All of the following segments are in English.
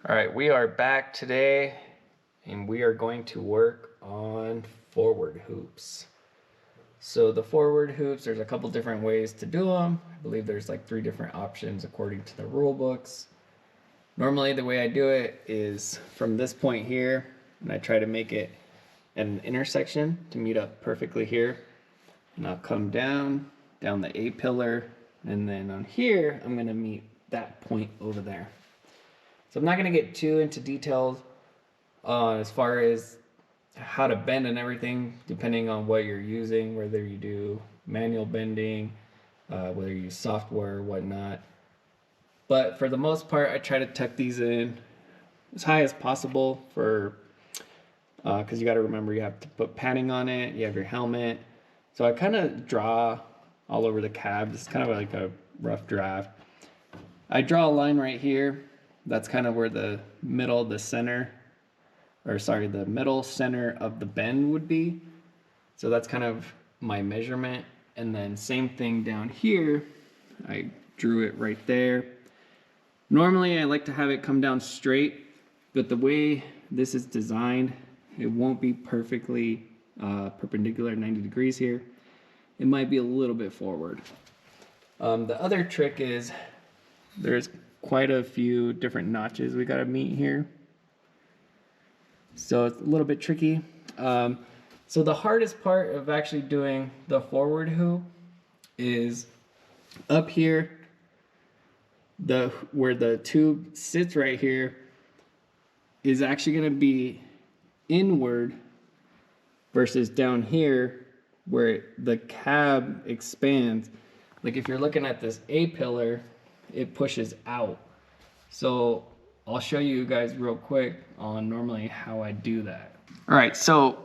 All right, we are back today and we are going to work on forward hoops. So the forward hoops, there's a couple different ways to do them. I believe there's like 3 different options according to the rule books. Normally the way I do it is from this point here, and I try to make it at an intersection to meet up perfectly here. And I'll come down the A pillar, and then on here, I'm gonna meet that point over there. So I'm not going to get too into details as far as how to bend and everything, depending on what you're using, whether you do manual bending, whether you use software or whatnot. But for the most part, I try to tuck these in as high as possible for, because you got to remember you have to put padding on it, you have your helmet. So I kind of draw all over the cab. It's kind of like a rough draft. I draw a line right here. That's kind of where the middle center of the bend would be. So that's kind of my measurement. And then same thing down here. I drew it right there. Normally I like to have it come down straight, but the way this is designed, it won't be perfectly perpendicular 90 degrees here. It might be a little bit forward. The other trick is there's quite a few different notches we got to meet here, so it's a little bit tricky. So the hardest part of actually doing the forward hoop is up here, where the tube sits right here is actually going to be inward versus down here where the cab expands. Like if you're looking at this A pillar, it pushes out. So I'll show you guys real quick on normally how I do that. All right, so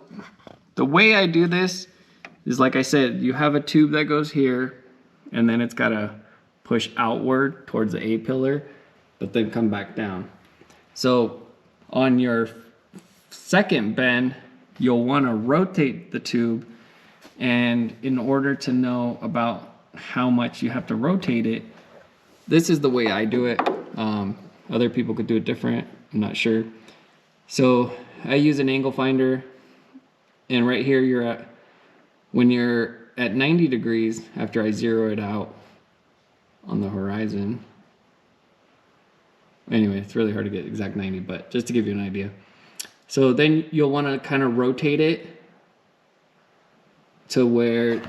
the way I do this is, like I said, you have a tube that goes here and then it's gotta push outward towards the A pillar, but then come back down. So on your second bend, you'll wanna rotate the tube, and in order to know about how much you have to rotate it, this is the way I do it. Other people could do it different, I'm not sure. So I use an angle finder, and right here when you're at 90 degrees, after I zero it out on the horizon. Anyway, it's really hard to get exact 90, but just to give you an idea. So then you'll want to kind of rotate it to where,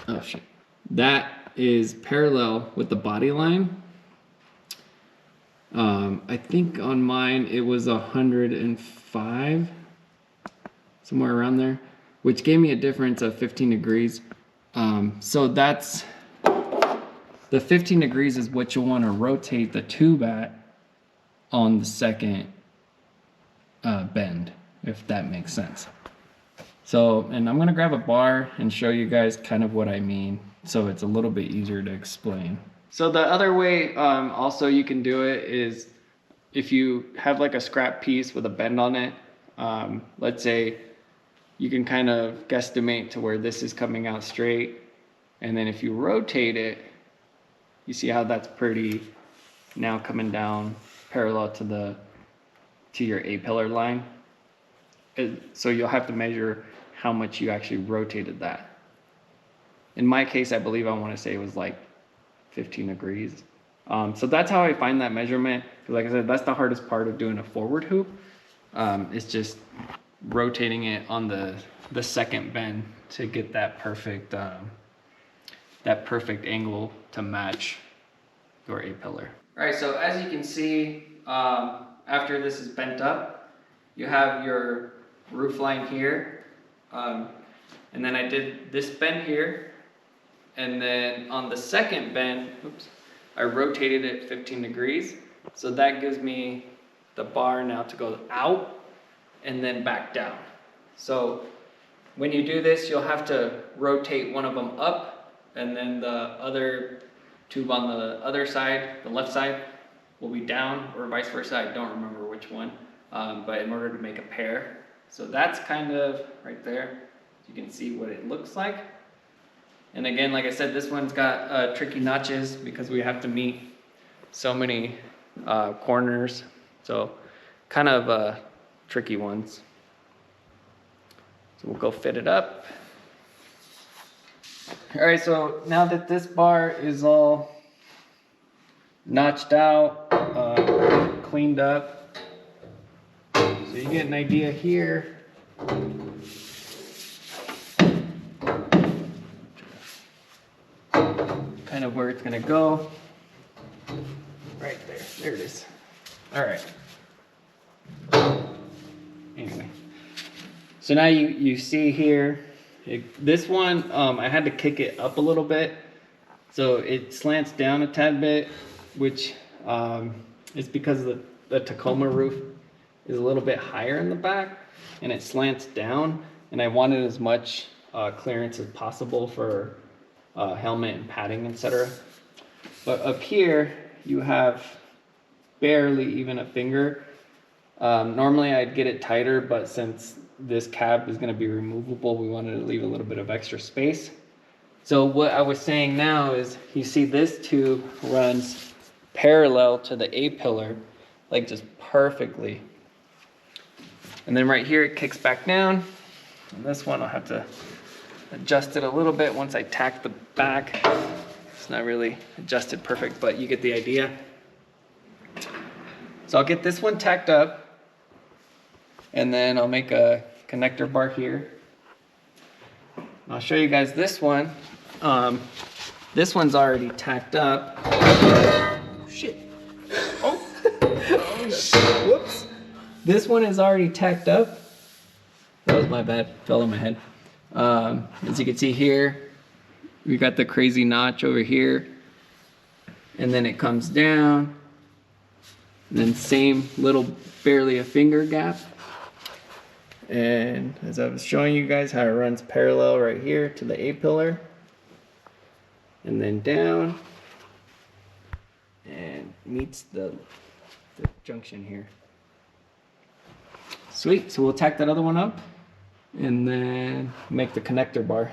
oh shit, that is parallel with the body line. I think on mine it was 105, somewhere around there, which gave me a difference of 15 degrees. So that's the 15 degrees is what you'll want to rotate the tube at on the second bend, if that makes sense. So, and I'm gonna grab a bar and show you guys kind of what I mean, so it's a little bit easier to explain. So the other way also you can do it is if you have like a scrap piece with a bend on it. Let's say you can kind of guesstimate to where this is coming out straight, and then if you rotate it, you see how that's pretty now coming down parallel to your A pillar line. So you'll have to measure how much you actually rotated that. In my case, I believe I want to say it was like 15 degrees. So that's how I find that measurement. Like I said, that's the hardest part of doing a forward hoop. It's just rotating it on the second bend to get that perfect angle to match your A pillar. All right, so as you can see, after this is bent up, you have your roof line here, and then I did this bend here, and then on the second bend, oops, I rotated it 15 degrees, so that gives me the bar now to go out and then back down. So when you do this, you'll have to rotate one of them up, and then the other tube on the other side, the left side, will be down, or vice versa. I don't remember which one, but in order to make a pair. So that's kind of right there. You can see what it looks like. And again, like I said, this one's got tricky notches because we have to meet so many corners. So kind of tricky ones. So we'll go fit it up. All right, so now that this bar is all notched out, cleaned up, so you get an idea here. Kind of where it's gonna go. Right there it is. All right. Anyway, so now you see here, this one, I had to kick it up a little bit. So it slants down a tad bit, which is because the Tacoma roof is a little bit higher in the back and it slants down. And I wanted as much clearance as possible for helmet and padding, etc. But up here, you have barely even a finger. Normally I'd get it tighter, but since this cab is going to be removable, we wanted to leave a little bit of extra space. So what I was saying now is, you see this tube runs parallel to the A-pillar, like just perfectly. And then right here it kicks back down. And this one I'll have to adjust it a little bit once I tack the back. It's not really adjusted perfect, but you get the idea. So I'll get this one tacked up, and then I'll make a connector bar here. I'll show you guys this one. This one's already tacked up. Oh, shit. Oh. Oh, shit. Whoops. This one is already tacked up. That was my bad. Fell on my head. As you can see here, we got the crazy notch over here. And then it comes down. And then same little, barely a finger gap. And as I was showing you guys how it runs parallel right here to the A-pillar. And then down. And meets the junction here. Sweet, so we'll tack that other one up. And then make the connector bar.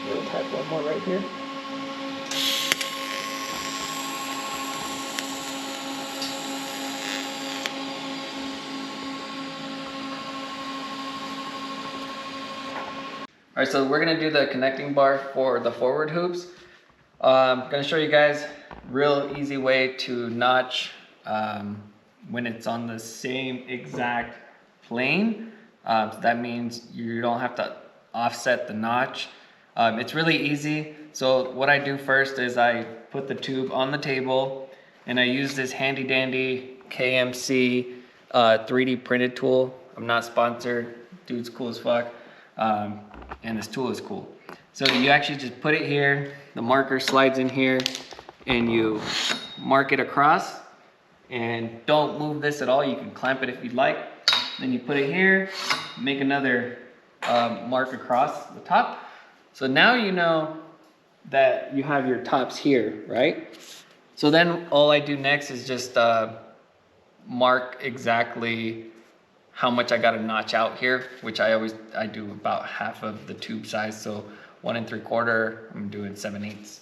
We'll tack one more right here. All right, so we're gonna do the connecting bar for the forward hoops. I'm gonna show you guys real easy way to notch when it's on the same exact plane. So that means you don't have to offset the notch. It's really easy. So what I do first is I put the tube on the table and I use this handy dandy KMC 3D printed tool. I'm not sponsored, dude's cool as fuck. And this tool is cool. So you actually just put it here, the marker slides in here, and you mark it across. And don't move this at all, you can clamp it if you'd like. Then you put it here, make another mark across the top. So now you know that you have your tops here, right? So then all I do next is just mark exactly how much I got to notch out here, which I do about half of the tube size. So 1 3/4, I'm doing 7/8.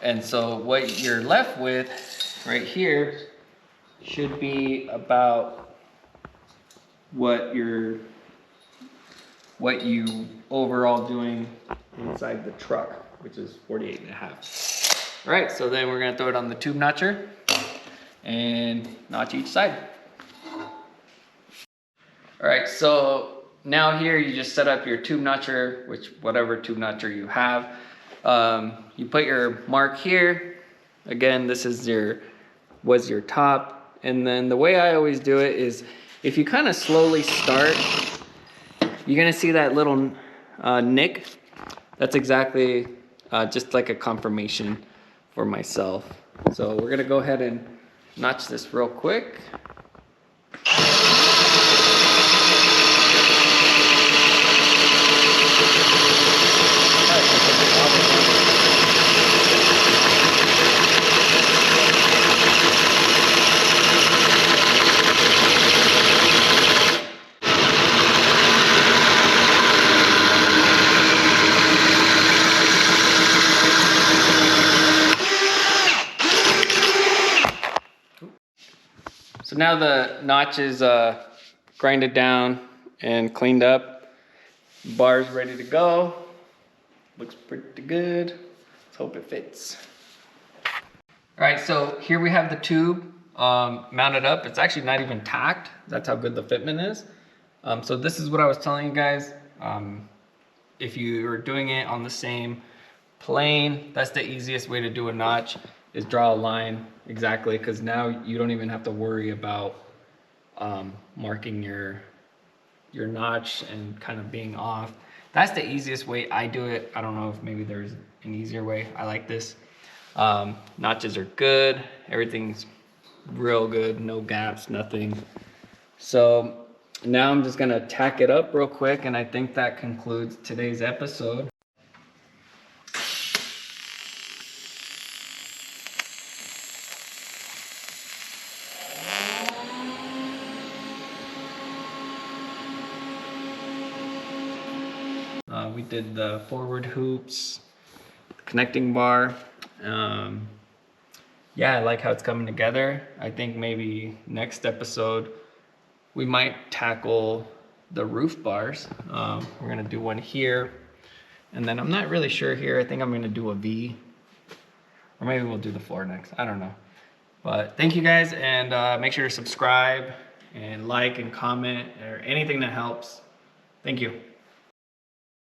And so what you're left with right here should be about what you overall doing inside the truck, which is 48.5. All right, so then we're gonna throw it on the tube notcher and notch each side. All right, so now here you just set up your tube notcher, whatever tube notcher you have. You put your mark here. Again, this is was your top. And then the way I always do it is, if you kind of slowly start, you're gonna see that little nick. That's exactly just like a confirmation for myself. So we're gonna go ahead and notch this real quick. now the notch is grinded down and cleaned up. Bar's ready to go. Looks pretty good. Let's hope it fits. All right, so here we have the tube mounted up. It's actually not even tacked. That's how good the fitment is. So this is what I was telling you guys. If you are doing it on the same plane, that's the easiest way to do a notch, is draw a line exactly, because now you don't even have to worry about marking your notch and kind of being off. That's the easiest way I do it. I don't know if maybe there's an easier way. I like this. Notches are good. Everything's real good. No gaps, nothing. So now I'm just gonna tack it up real quick, and I think that concludes today's episode. We did the forward hoops, connecting bar. Yeah, I like how it's coming together. I think maybe next episode we might tackle the roof bars. We're gonna do one here, and then I'm not really sure here. I think I'm gonna do a V, or maybe we'll do the floor next. I don't know. But thank you guys, and make sure to subscribe and like and comment, or anything that helps. Thank you.